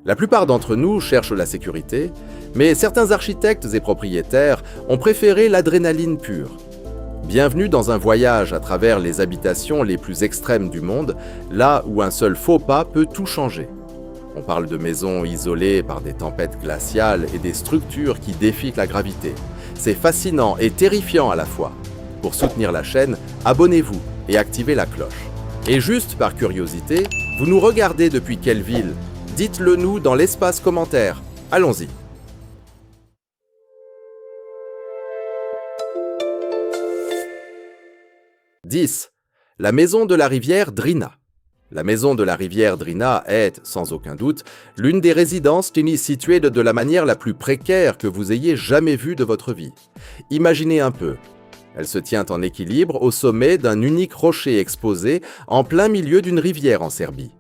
La plupart d'entre nous cherchent la sécurité, mais certains architectes et propriétaires ont préféré l'adrénaline pure. Bienvenue dans un voyage à travers les habitations les plus extrêmes du monde, là où un seul faux pas peut tout changer. On parle de maisons isolées par des tempêtes glaciales et des structures qui défient la gravité. C'est fascinant et terrifiant à la fois. Pour soutenir la chaîne, abonnez-vous et activez la cloche. Et juste par curiosité, vous nous regardez depuis quelle ville? Dites-le nous dans l'espace commentaire. Allons-y. « 10. La maison de la rivière Drina. La maison de la rivière Drina est, sans aucun doute, l'une des résidences situées de la manière la plus précaire que vous ayez jamais vue de votre vie. Imaginez un peu. Elle se tient en équilibre au sommet d'un unique rocher exposé en plein milieu d'une rivière en Serbie.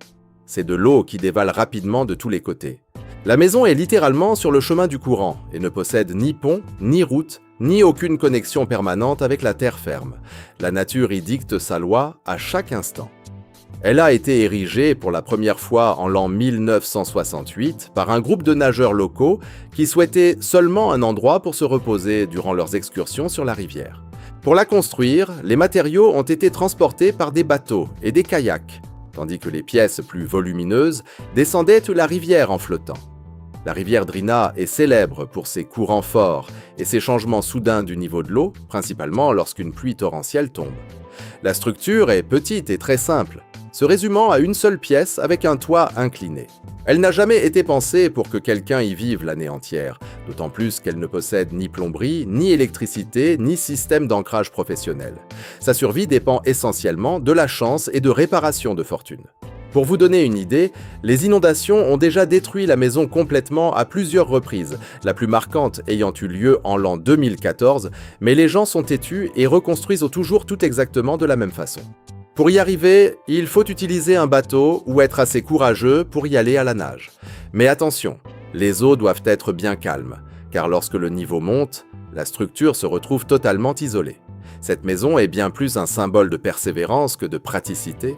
C'est de l'eau qui dévale rapidement de tous les côtés. La maison est littéralement sur le chemin du courant et ne possède ni pont, ni route, ni aucune connexion permanente avec la terre ferme. La nature y dicte sa loi à chaque instant. Elle a été érigée pour la première fois en l'an 1968 par un groupe de nageurs locaux qui souhaitaient seulement un endroit pour se reposer durant leurs excursions sur la rivière. Pour la construire, les matériaux ont été transportés par des bateaux et des kayaks, tandis que les pièces plus volumineuses descendaient la rivière en flottant. La rivière Drina est célèbre pour ses courants forts et ses changements soudains du niveau de l'eau, principalement lorsqu'une pluie torrentielle tombe. La structure est petite et très simple, se résumant à une seule pièce avec un toit incliné. Elle n'a jamais été pensée pour que quelqu'un y vive l'année entière, d'autant plus qu'elle ne possède ni plomberie, ni électricité, ni système d'ancrage professionnel. Sa survie dépend essentiellement de la chance et de réparations de fortune. Pour vous donner une idée, les inondations ont déjà détruit la maison complètement à plusieurs reprises, la plus marquante ayant eu lieu en l'an 2014, mais les gens sont têtus et reconstruisent toujours tout exactement de la même façon. Pour y arriver, il faut utiliser un bateau ou être assez courageux pour y aller à la nage. Mais attention, les eaux doivent être bien calmes, car lorsque le niveau monte, la structure se retrouve totalement isolée. Cette maison est bien plus un symbole de persévérance que de praticité.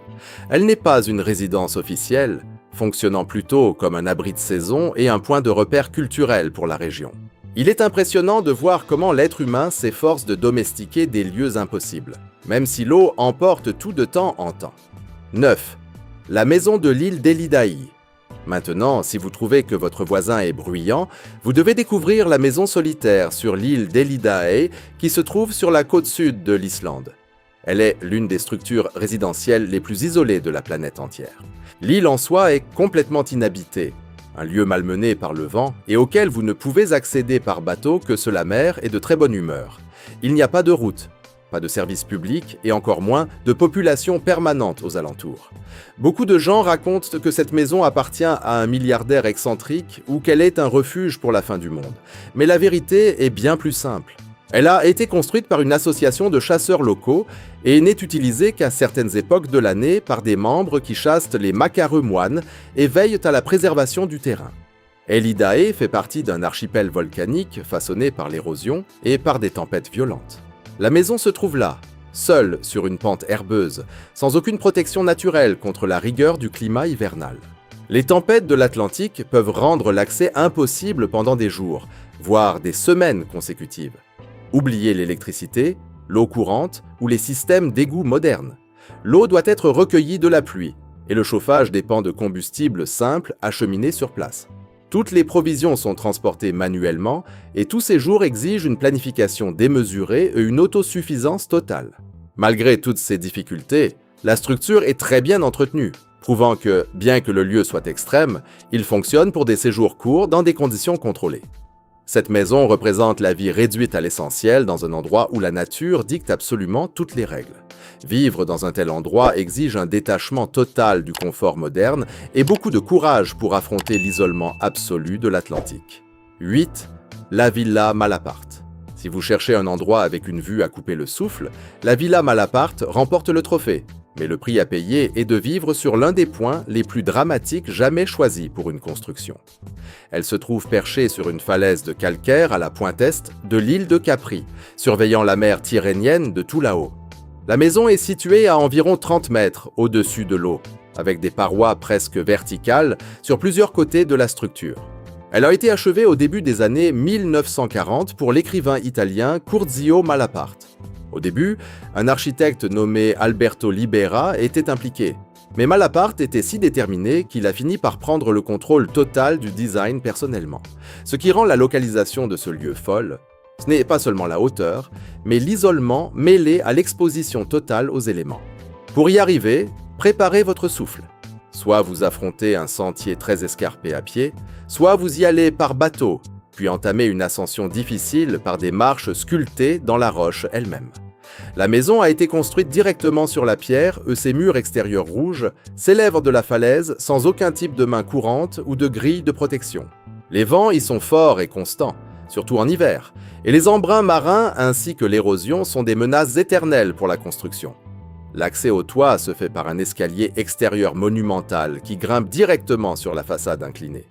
Elle n'est pas une résidence officielle, fonctionnant plutôt comme un abri de saison et un point de repère culturel pour la région. Il est impressionnant de voir comment l'être humain s'efforce de domestiquer des lieux impossibles, même si l'eau emporte tout de temps en temps. 9. La maison de l'île d'Elidaï. Maintenant, si vous trouvez que votre voisin est bruyant, vous devez découvrir la maison solitaire sur l'île d'Elidaï qui se trouve sur la côte sud de l'Islande. Elle est l'une des structures résidentielles les plus isolées de la planète entière. L'île en soi est complètement inhabitée, un lieu malmené par le vent et auquel vous ne pouvez accéder par bateau que seule la mer est de très bonne humeur. Il n'y a pas de route, pas de service public et encore moins de population permanente aux alentours. Beaucoup de gens racontent que cette maison appartient à un milliardaire excentrique ou qu'elle est un refuge pour la fin du monde. Mais la vérité est bien plus simple. Elle a été construite par une association de chasseurs locaux et n'est utilisée qu'à certaines époques de l'année par des membres qui chassent les macareux moines et veillent à la préservation du terrain. Elidaï fait partie d'un archipel volcanique façonné par l'érosion et par des tempêtes violentes. La maison se trouve là, seule sur une pente herbeuse, sans aucune protection naturelle contre la rigueur du climat hivernal. Les tempêtes de l'Atlantique peuvent rendre l'accès impossible pendant des jours, voire des semaines consécutives. Oubliez l'électricité, l'eau courante ou les systèmes d'égouts modernes. L'eau doit être recueillie de la pluie, et le chauffage dépend de combustibles simples acheminés sur place. Toutes les provisions sont transportées manuellement et tous ces jours exigent une planification démesurée et une autosuffisance totale. Malgré toutes ces difficultés, la structure est très bien entretenue, prouvant que, bien que le lieu soit extrême, il fonctionne pour des séjours courts dans des conditions contrôlées. Cette maison représente la vie réduite à l'essentiel dans un endroit où la nature dicte absolument toutes les règles. Vivre dans un tel endroit exige un détachement total du confort moderne et beaucoup de courage pour affronter l'isolement absolu de l'Atlantique. 8. La Villa Malaparte. Si vous cherchez un endroit avec une vue à couper le souffle, la Villa Malaparte remporte le trophée. Mais le prix à payer est de vivre sur l'un des points les plus dramatiques jamais choisis pour une construction. Elle se trouve perchée sur une falaise de calcaire à la pointe est de l'île de Capri, surveillant la mer Tyrrhénienne de tout là-haut. La maison est située à environ 30 mètres au-dessus de l'eau. avec des parois presque verticales sur plusieurs côtés de la structure. Elle a été achevée au début des années 1940 pour l'écrivain italien Curzio Malaparte. Au début, un architecte nommé Alberto Libera était impliqué. Mais Malaparte était si déterminé qu'il a fini par prendre le contrôle total du design personnellement. Ce qui rend la localisation de ce lieu folle. Ce n'est pas seulement la hauteur, mais l'isolement mêlé à l'exposition totale aux éléments. Pour y arriver, préparez votre souffle. Soit vous affrontez un sentier très escarpé à pied, soit vous y allez par bateau, puis entamez une ascension difficile par des marches sculptées dans la roche elle-même. La maison a été construite directement sur la pierre et ses murs extérieurs rouges s'élèvent de la falaise sans aucun type de main courante ou de grille de protection. Les vents y sont forts et constants, surtout en hiver, et les embruns marins ainsi que l'érosion sont des menaces éternelles pour la construction. L'accès au toit se fait par un escalier extérieur monumental qui grimpe directement sur la façade inclinée.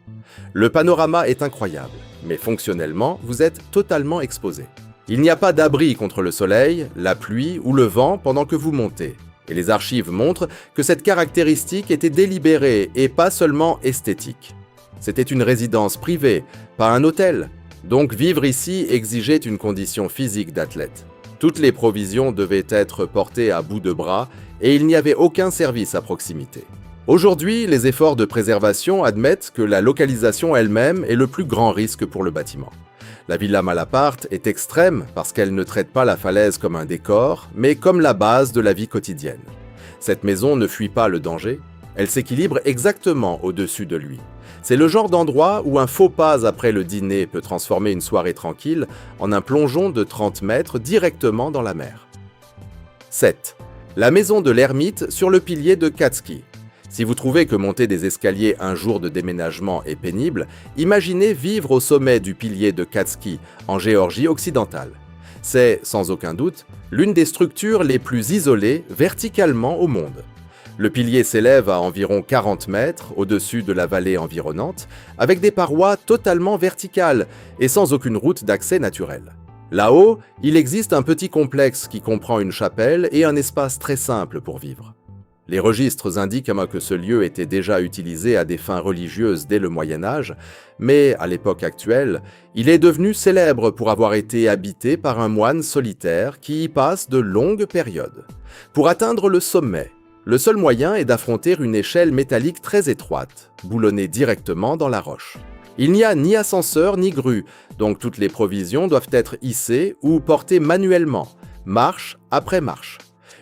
Le panorama est incroyable, mais fonctionnellement, vous êtes totalement exposé. Il n'y a pas d'abri contre le soleil, la pluie ou le vent pendant que vous montez. Et les archives montrent que cette caractéristique était délibérée et pas seulement esthétique. C'était une résidence privée, pas un hôtel. Donc vivre ici exigeait une condition physique d'athlète. Toutes les provisions devaient être portées à bout de bras et il n'y avait aucun service à proximité. Aujourd'hui, les efforts de préservation admettent que la localisation elle-même est le plus grand risque pour le bâtiment. La Villa Malaparte est extrême parce qu'elle ne traite pas la falaise comme un décor, mais comme la base de la vie quotidienne. Cette maison ne fuit pas le danger, elle s'équilibre exactement au-dessus de lui. C'est le genre d'endroit où un faux pas après le dîner peut transformer une soirée tranquille en un plongeon de 30 mètres directement dans la mer. 7. La maison de l'ermite sur le pilier de Katski. Si vous trouvez que monter des escaliers un jour de déménagement est pénible, imaginez vivre au sommet du pilier de Katski, en Géorgie occidentale. C'est, sans aucun doute, l'une des structures les plus isolées verticalement au monde. Le pilier s'élève à environ 40 mètres au-dessus de la vallée environnante, avec des parois totalement verticales et sans aucune route d'accès naturelle. Là-haut, il existe un petit complexe qui comprend une chapelle et un espace très simple pour vivre. Les registres indiquent que ce lieu était déjà utilisé à des fins religieuses dès le Moyen-Âge, mais à l'époque actuelle, il est devenu célèbre pour avoir été habité par un moine solitaire qui y passe de longues périodes. Pour atteindre le sommet, le seul moyen est d'affronter une échelle métallique très étroite, boulonnée directement dans la roche. Il n'y a ni ascenseur ni grue, donc toutes les provisions doivent être hissées ou portées manuellement, marche après marche.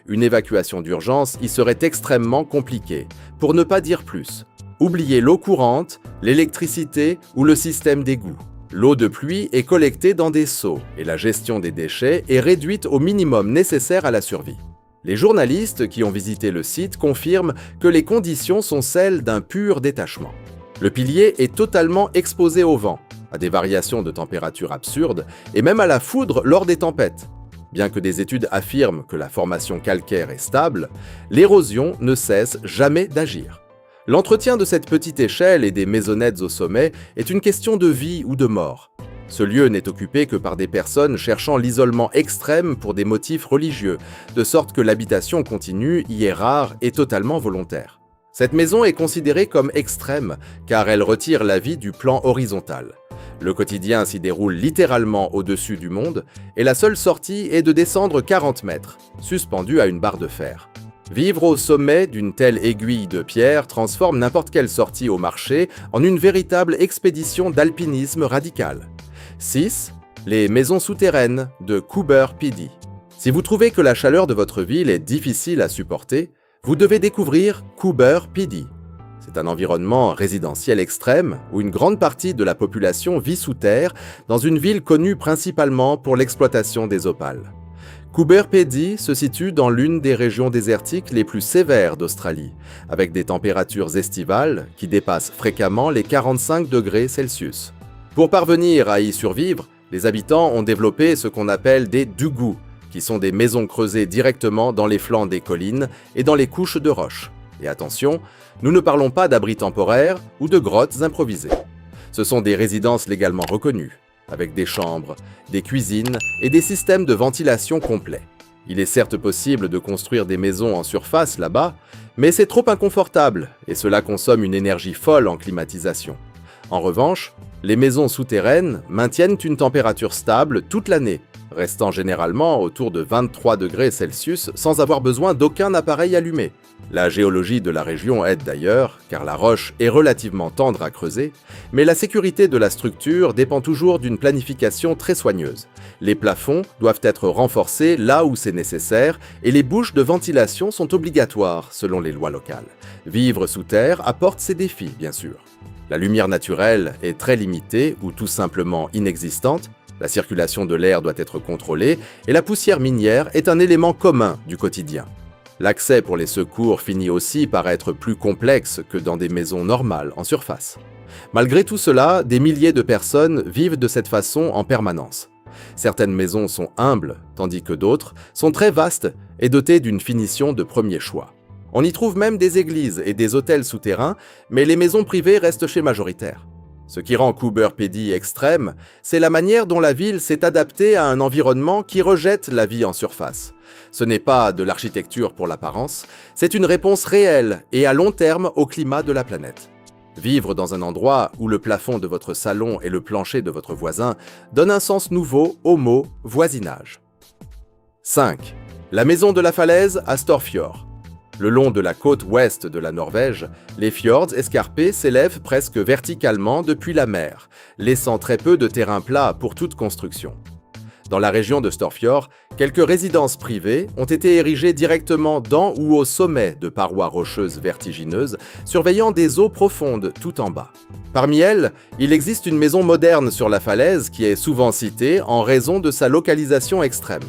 Une évacuation d'urgence y serait extrêmement compliquée, pour ne pas dire plus. Oubliez l'eau courante, l'électricité ou le système d'égout. L'eau de pluie est collectée dans des seaux et la gestion des déchets est réduite au minimum nécessaire à la survie. Les journalistes qui ont visité le site confirment que les conditions sont celles d'un pur détachement. Le pilier est totalement exposé au vent, à des variations de température absurdes et même à la foudre lors des tempêtes. Bien que des études affirment que la formation calcaire est stable, l'érosion ne cesse jamais d'agir. L'entretien de cette petite échelle et des maisonnettes au sommet est une question de vie ou de mort. Ce lieu n'est occupé que par des personnes cherchant l'isolement extrême pour des motifs religieux, de sorte que l'habitation continue y est rare et totalement volontaire. Cette maison est considérée comme extrême car elle retire la vie du plan horizontal. Le quotidien s'y déroule littéralement au-dessus du monde et la seule sortie est de descendre 40 mètres, suspendu à une barre de fer. Vivre au sommet d'une telle aiguille de pierre transforme n'importe quelle sortie au marché en une véritable expédition d'alpinisme radical. 6. Les maisons souterraines de Coober Pedy. Si vous trouvez que la chaleur de votre ville est difficile à supporter, vous devez découvrir Coober Pedy. C'est un environnement résidentiel extrême où une grande partie de la population vit sous terre dans une ville connue principalement pour l'exploitation des opales. Coober Pedy se situe dans l'une des régions désertiques les plus sévères d'Australie, avec des températures estivales qui dépassent fréquemment les 45 degrés Celsius. Pour parvenir à y survivre, les habitants ont développé ce qu'on appelle des dugus, qui sont des maisons creusées directement dans les flancs des collines et dans les couches de roches. Et attention, nous ne parlons pas d'abris temporaires ou de grottes improvisées. Ce sont des résidences légalement reconnues, avec des chambres, des cuisines et des systèmes de ventilation complets. Il est certes possible de construire des maisons en surface là-bas, mais c'est trop inconfortable et cela consomme une énergie folle en climatisation. En revanche, les maisons souterraines maintiennent une température stable toute l'année, restant généralement autour de 23 degrés Celsius sans avoir besoin d'aucun appareil allumé. La géologie de la région aide d'ailleurs, car la roche est relativement tendre à creuser, mais la sécurité de la structure dépend toujours d'une planification très soigneuse. Les plafonds doivent être renforcés là où c'est nécessaire et les bouches de ventilation sont obligatoires selon les lois locales. Vivre sous terre apporte ses défis, bien sûr. La lumière naturelle est très limitée ou tout simplement inexistante, la circulation de l'air doit être contrôlée et la poussière minière est un élément commun du quotidien. L'accès pour les secours finit aussi par être plus complexe que dans des maisons normales en surface. Malgré tout cela, des milliers de personnes vivent de cette façon en permanence. Certaines maisons sont humbles, tandis que d'autres sont très vastes et dotées d'une finition de premier choix. On y trouve même des églises et des hôtels souterrains, mais les maisons privées restent chez majoritaires. Ce qui rend Coober Pedy extrême, c'est la manière dont la ville s'est adaptée à un environnement qui rejette la vie en surface. Ce n'est pas de l'architecture pour l'apparence, c'est une réponse réelle et à long terme au climat de la planète. Vivre dans un endroit où le plafond de votre salon et le plancher de votre voisin donne un sens nouveau au mot voisinage. 5. La maison de la falaise à Storfjord. Le long de la côte ouest de la Norvège, les fjords escarpés s'élèvent presque verticalement depuis la mer, laissant très peu de terrain plat pour toute construction. Dans la région de Storfjord, quelques résidences privées ont été érigées directement dans ou au sommet de parois rocheuses vertigineuses, surveillant des eaux profondes tout en bas. Parmi elles, il existe une maison moderne sur la falaise qui est souvent citée en raison de sa localisation extrême.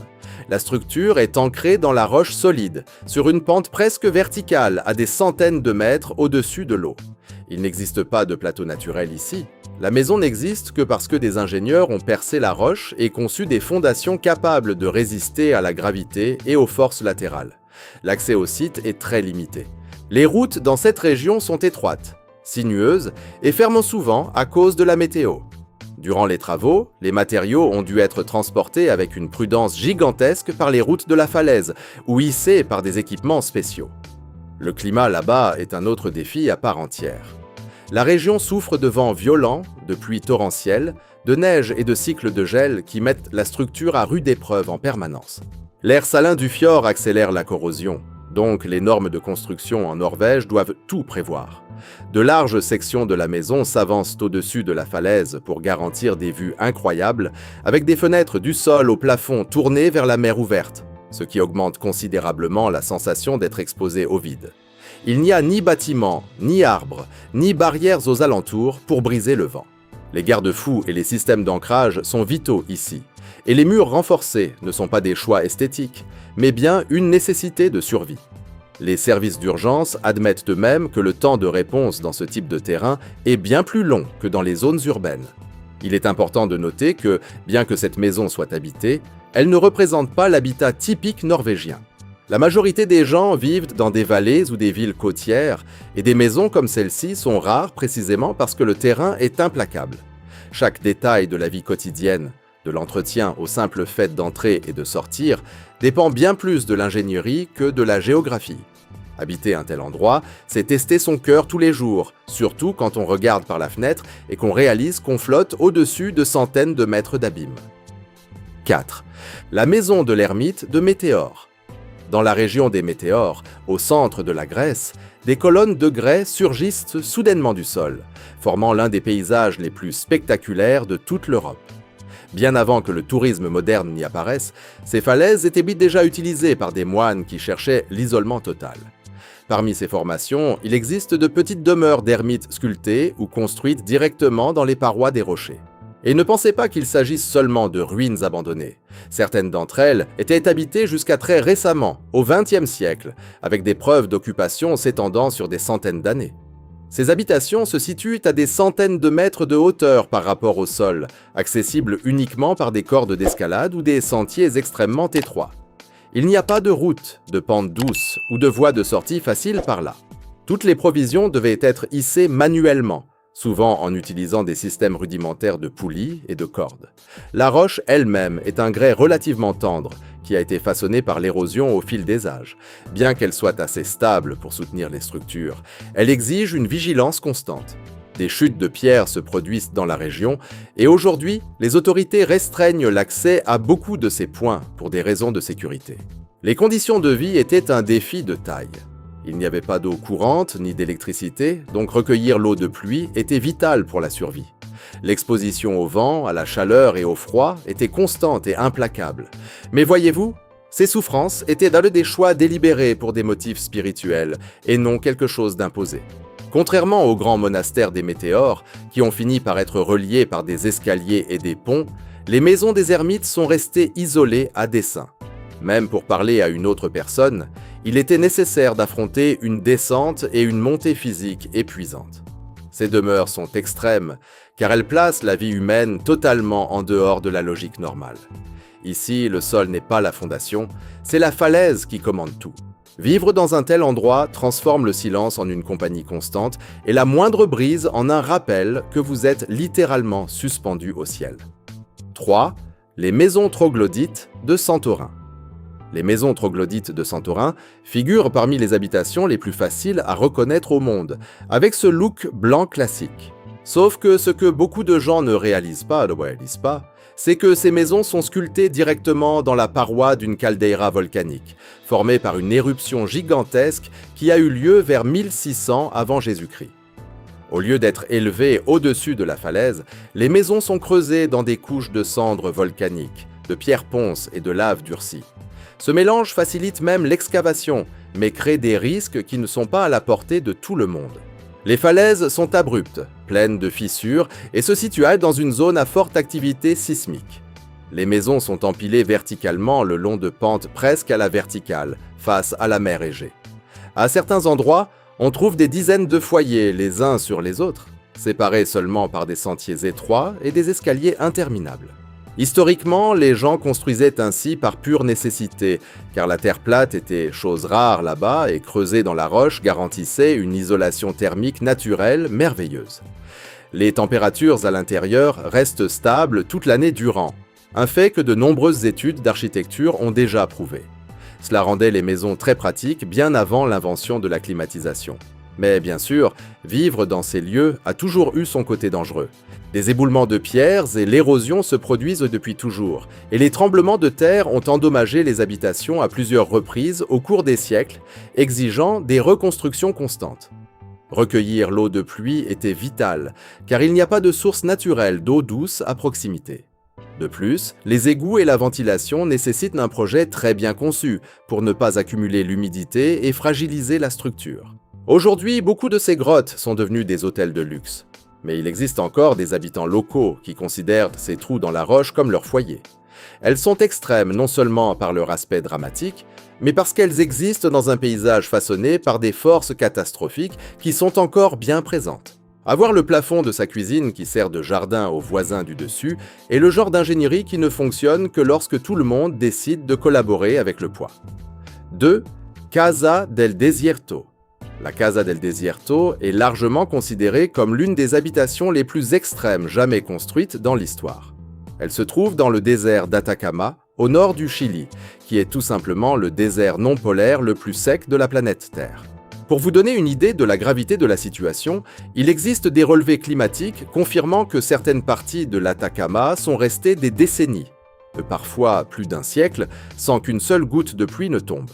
La structure est ancrée dans la roche solide, sur une pente presque verticale à des centaines de mètres au-dessus de l'eau. Il n'existe pas de plateau naturel ici. La maison n'existe que parce que des ingénieurs ont percé la roche et conçu des fondations capables de résister à la gravité et aux forces latérales. L'accès au site est très limité. Les routes dans cette région sont étroites, sinueuses et ferment souvent à cause de la météo. Durant les travaux, les matériaux ont dû être transportés avec une prudence gigantesque par les routes de la falaise ou hissés par des équipements spéciaux. Le climat là-bas est un autre défi à part entière. La région souffre de vents violents, de pluies torrentielles, de neige et de cycles de gel qui mettent la structure à rude épreuve en permanence. L'air salin du fjord accélère la corrosion, donc les normes de construction en Norvège doivent tout prévoir. De larges sections de la maison s'avancent au-dessus de la falaise pour garantir des vues incroyables, avec des fenêtres du sol au plafond tournées vers la mer ouverte, ce qui augmente considérablement la sensation d'être exposé au vide. Il n'y a ni bâtiments, ni arbres, ni barrières aux alentours pour briser le vent. Les garde-fous et les systèmes d'ancrage sont vitaux ici, et les murs renforcés ne sont pas des choix esthétiques, mais bien une nécessité de survie. Les services d'urgence admettent eux-mêmes que le temps de réponse dans ce type de terrain est bien plus long que dans les zones urbaines. Il est important de noter que, bien que cette maison soit habitée, elle ne représente pas l'habitat typique norvégien. La majorité des gens vivent dans des vallées ou des villes côtières, et des maisons comme celle-ci sont rares précisément parce que le terrain est implacable. Chaque détail de la vie quotidienne, de l'entretien au simple fait d'entrer et de sortir, dépend bien plus de l'ingénierie que de la géographie. Habiter un tel endroit, c'est tester son cœur tous les jours, surtout quand on regarde par la fenêtre et qu'on réalise qu'on flotte au-dessus de centaines de mètres d'abîme. 4. La maison de l'ermite de Météore. Dans la région des Météores, au centre de la Grèce, des colonnes de grès surgissent soudainement du sol, formant l'un des paysages les plus spectaculaires de toute l'Europe. Bien avant que le tourisme moderne n'y apparaisse, ces falaises étaient déjà utilisées par des moines qui cherchaient l'isolement total. Parmi ces formations, il existe de petites demeures d'ermites sculptées ou construites directement dans les parois des rochers. Et ne pensez pas qu'il s'agisse seulement de ruines abandonnées. Certaines d'entre elles étaient habitées jusqu'à très récemment, au XXe siècle, avec des preuves d'occupation s'étendant sur des centaines d'années. Ces habitations se situent à des centaines de mètres de hauteur par rapport au sol, accessibles uniquement par des cordes d'escalade ou des sentiers extrêmement étroits. Il n'y a pas de route, de pente douce ou de voie de sortie facile par là. Toutes les provisions devaient être hissées manuellement, souvent en utilisant des systèmes rudimentaires de poulies et de cordes. La roche elle-même est un grès relativement tendre, qui a été façonnée par l'érosion au fil des âges. Bien qu'elle soit assez stable pour soutenir les structures, elle exige une vigilance constante. Des chutes de pierres se produisent dans la région et aujourd'hui, les autorités restreignent l'accès à beaucoup de ces points pour des raisons de sécurité. Les conditions de vie étaient un défi de taille. Il n'y avait pas d'eau courante ni d'électricité, donc recueillir l'eau de pluie était vital pour la survie. L'exposition au vent, à la chaleur et au froid était constante et implacable. Mais voyez-vous, ces souffrances étaient dans des choix délibérés pour des motifs spirituels et non quelque chose d'imposé. Contrairement aux grands monastères des météores, qui ont fini par être reliés par des escaliers et des ponts, les maisons des ermites sont restées isolées à dessein. Même pour parler à une autre personne, il était nécessaire d'affronter une descente et une montée physique épuisantes. Ces demeures sont extrêmes, car elles placent la vie humaine totalement en dehors de la logique normale. Ici, le sol n'est pas la fondation, c'est la falaise qui commande tout. Vivre dans un tel endroit transforme le silence en une compagnie constante et la moindre brise en un rappel que vous êtes littéralement suspendu au ciel. 3. Les maisons troglodytes de Santorin. Les maisons troglodytes de Santorin figurent parmi les habitations les plus faciles à reconnaître au monde, avec ce look blanc classique. Sauf que ce que beaucoup de gens ne réalisent pas, c'est que ces maisons sont sculptées directement dans la paroi d'une caldeira volcanique, formée par une éruption gigantesque qui a eu lieu vers 1600 avant Jésus-Christ. Au lieu d'être élevées au-dessus de la falaise, les maisons sont creusées dans des couches de cendres volcaniques, de pierres ponces et de lave durcie. Ce mélange facilite même l'excavation, mais crée des risques qui ne sont pas à la portée de tout le monde. Les falaises sont abruptes, pleines de fissures et se situent dans une zone à forte activité sismique. Les maisons sont empilées verticalement le long de pentes presque à la verticale, face à la mer Égée. À certains endroits, on trouve des dizaines de foyers les uns sur les autres, séparés seulement par des sentiers étroits et des escaliers interminables. Historiquement, les gens construisaient ainsi par pure nécessité, car la terre plate était chose rare là-bas et creuser dans la roche garantissait une isolation thermique naturelle merveilleuse. Les températures à l'intérieur restent stables toute l'année durant, un fait que de nombreuses études d'architecture ont déjà prouvé. Cela rendait les maisons très pratiques bien avant l'invention de la climatisation. Mais bien sûr, vivre dans ces lieux a toujours eu son côté dangereux. Les éboulements de pierres et l'érosion se produisent depuis toujours, et les tremblements de terre ont endommagé les habitations à plusieurs reprises au cours des siècles, exigeant des reconstructions constantes. Recueillir l'eau de pluie était vital, car il n'y a pas de source naturelle d'eau douce à proximité. De plus, les égouts et la ventilation nécessitent un projet très bien conçu pour ne pas accumuler l'humidité et fragiliser la structure. Aujourd'hui, beaucoup de ces grottes sont devenues des hôtels de luxe. Mais il existe encore des habitants locaux qui considèrent ces trous dans la roche comme leur foyer. Elles sont extrêmes non seulement par leur aspect dramatique, mais parce qu'elles existent dans un paysage façonné par des forces catastrophiques qui sont encore bien présentes. Avoir le plafond de sa cuisine qui sert de jardin aux voisins du dessus est le genre d'ingénierie qui ne fonctionne que lorsque tout le monde décide de collaborer avec le poids. 2. Casa del Desierto. La Casa del Desierto est largement considérée comme l'une des habitations les plus extrêmes jamais construites dans l'histoire. Elle se trouve dans le désert d'Atacama, au nord du Chili, qui est tout simplement le désert non polaire le plus sec de la planète Terre. Pour vous donner une idée de la gravité de la situation, il existe des relevés climatiques confirmant que certaines parties de l'Atacama sont restées des décennies, parfois plus d'un siècle, sans qu'une seule goutte de pluie ne tombe.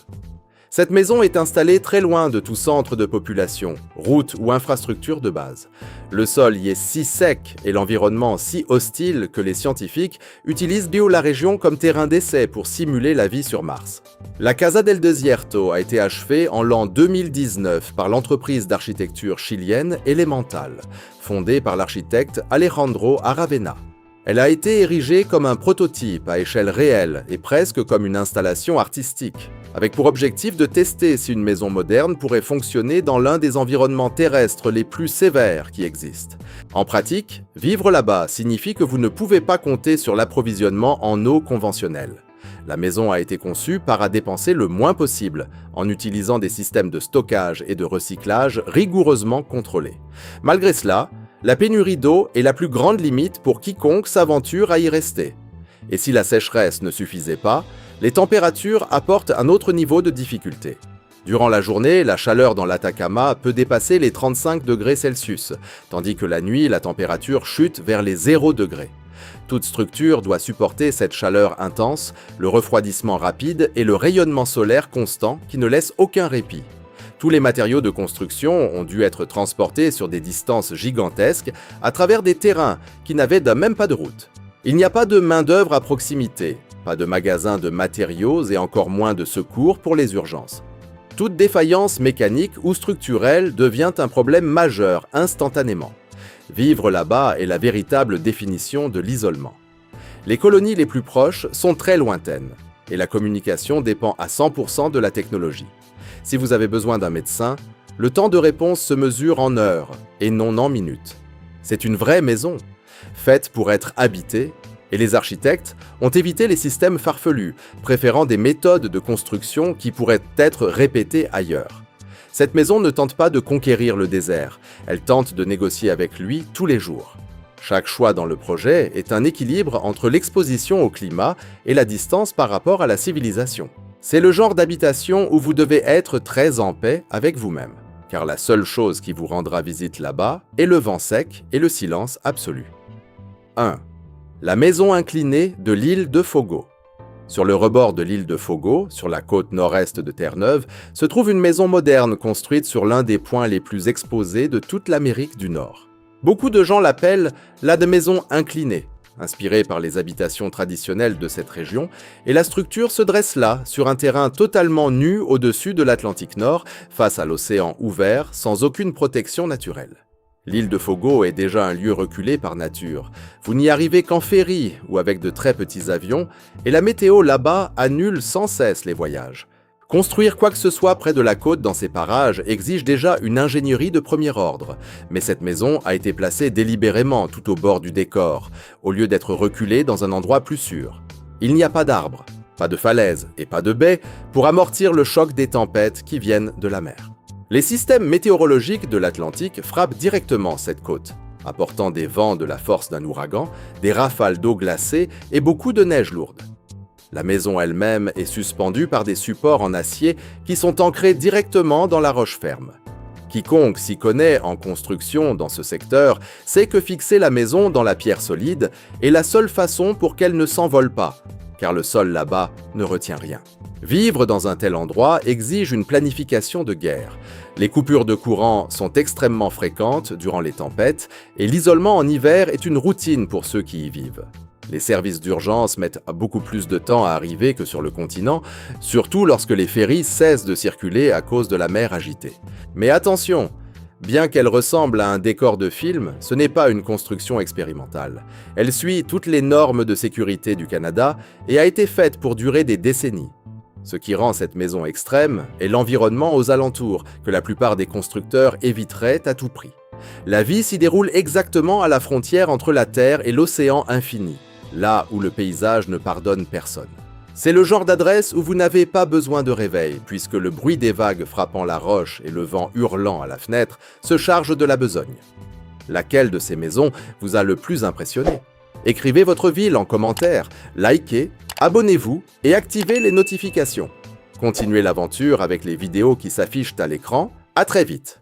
Cette maison est installée très loin de tout centre de population, route ou infrastructure de base. Le sol y est si sec et l'environnement si hostile que les scientifiques utilisent la région comme terrain d'essai pour simuler la vie sur Mars. La Casa del Desierto a été achevée en l'an 2019 par l'entreprise d'architecture chilienne Elemental, fondée par l'architecte Alejandro Aravena. Elle a été érigée comme un prototype à échelle réelle et presque comme une installation artistique, avec pour objectif de tester si une maison moderne pourrait fonctionner dans l'un des environnements terrestres les plus sévères qui existent. En pratique, vivre là-bas signifie que vous ne pouvez pas compter sur l'approvisionnement en eau conventionnelle. La maison a été conçue à dépenser le moins possible, en utilisant des systèmes de stockage et de recyclage rigoureusement contrôlés. Malgré cela, la pénurie d'eau est la plus grande limite pour quiconque s'aventure à y rester. Et si la sécheresse ne suffisait pas, les températures apportent un autre niveau de difficulté. Durant la journée, la chaleur dans l'Atacama peut dépasser les 35 degrés Celsius, tandis que la nuit, la température chute vers les 0 degrés. Toute structure doit supporter cette chaleur intense, le refroidissement rapide et le rayonnement solaire constant qui ne laisse aucun répit. Tous les matériaux de construction ont dû être transportés sur des distances gigantesques à travers des terrains qui n'avaient même pas de route. Il n'y a pas de main-d'œuvre à proximité, pas de magasin de matériaux et encore moins de secours pour les urgences. Toute défaillance mécanique ou structurelle devient un problème majeur instantanément. Vivre là-bas est la véritable définition de l'isolement. Les colonies les plus proches sont très lointaines et la communication dépend à 100% de la technologie. Si vous avez besoin d'un médecin, le temps de réponse se mesure en heures et non en minutes. C'est une vraie maison, faite pour être habitée, et les architectes ont évité les systèmes farfelus, préférant des méthodes de construction qui pourraient être répétées ailleurs. Cette maison ne tente pas de conquérir le désert, elle tente de négocier avec lui tous les jours. Chaque choix dans le projet est un équilibre entre l'exposition au climat et la distance par rapport à la civilisation. C'est le genre d'habitation où vous devez être très en paix avec vous-même, car la seule chose qui vous rendra visite là-bas est le vent sec et le silence absolu. 1. La maison inclinée de l'île de Fogo. Sur le rebord de l'île de Fogo, sur la côte nord-est de Terre-Neuve, se trouve une maison moderne construite sur l'un des points les plus exposés de toute l'Amérique du Nord. Beaucoup de gens l'appellent la maison inclinée, inspirée par les habitations traditionnelles de cette région, et la structure se dresse là, sur un terrain totalement nu au-dessus de l'Atlantique Nord, face à l'océan ouvert, sans aucune protection naturelle. L'île de Fogo est déjà un lieu reculé par nature. Vous n'y arrivez qu'en ferry ou avec de très petits avions, et la météo là-bas annule sans cesse les voyages. Construire quoi que ce soit près de la côte dans ces parages exige déjà une ingénierie de premier ordre, mais cette maison a été placée délibérément tout au bord du décor, au lieu d'être reculée dans un endroit plus sûr. Il n'y a pas d'arbres, pas de falaises et pas de baies pour amortir le choc des tempêtes qui viennent de la mer. Les systèmes météorologiques de l'Atlantique frappent directement cette côte, apportant des vents de la force d'un ouragan, des rafales d'eau glacée et beaucoup de neige lourde. La maison elle-même est suspendue par des supports en acier qui sont ancrés directement dans la roche ferme. Quiconque s'y connaît en construction dans ce secteur sait que fixer la maison dans la pierre solide est la seule façon pour qu'elle ne s'envole pas, car le sol là-bas ne retient rien. Vivre dans un tel endroit exige une planification de guerre. Les coupures de courant sont extrêmement fréquentes durant les tempêtes et l'isolement en hiver est une routine pour ceux qui y vivent. Les services d'urgence mettent beaucoup plus de temps à arriver que sur le continent, surtout lorsque les ferries cessent de circuler à cause de la mer agitée. Mais attention, bien qu'elle ressemble à un décor de film, ce n'est pas une construction expérimentale. Elle suit toutes les normes de sécurité du Canada et a été faite pour durer des décennies. Ce qui rend cette maison extrême est l'environnement aux alentours, que la plupart des constructeurs éviteraient à tout prix. La vie s'y déroule exactement à la frontière entre la Terre et l'océan infini, là où le paysage ne pardonne personne. C'est le genre d'adresse où vous n'avez pas besoin de réveil, puisque le bruit des vagues frappant la roche et le vent hurlant à la fenêtre se chargent de la besogne. Laquelle de ces maisons vous a le plus impressionné ? Écrivez votre ville en commentaire, likez, abonnez-vous et activez les notifications. Continuez l'aventure avec les vidéos qui s'affichent à l'écran. À très vite!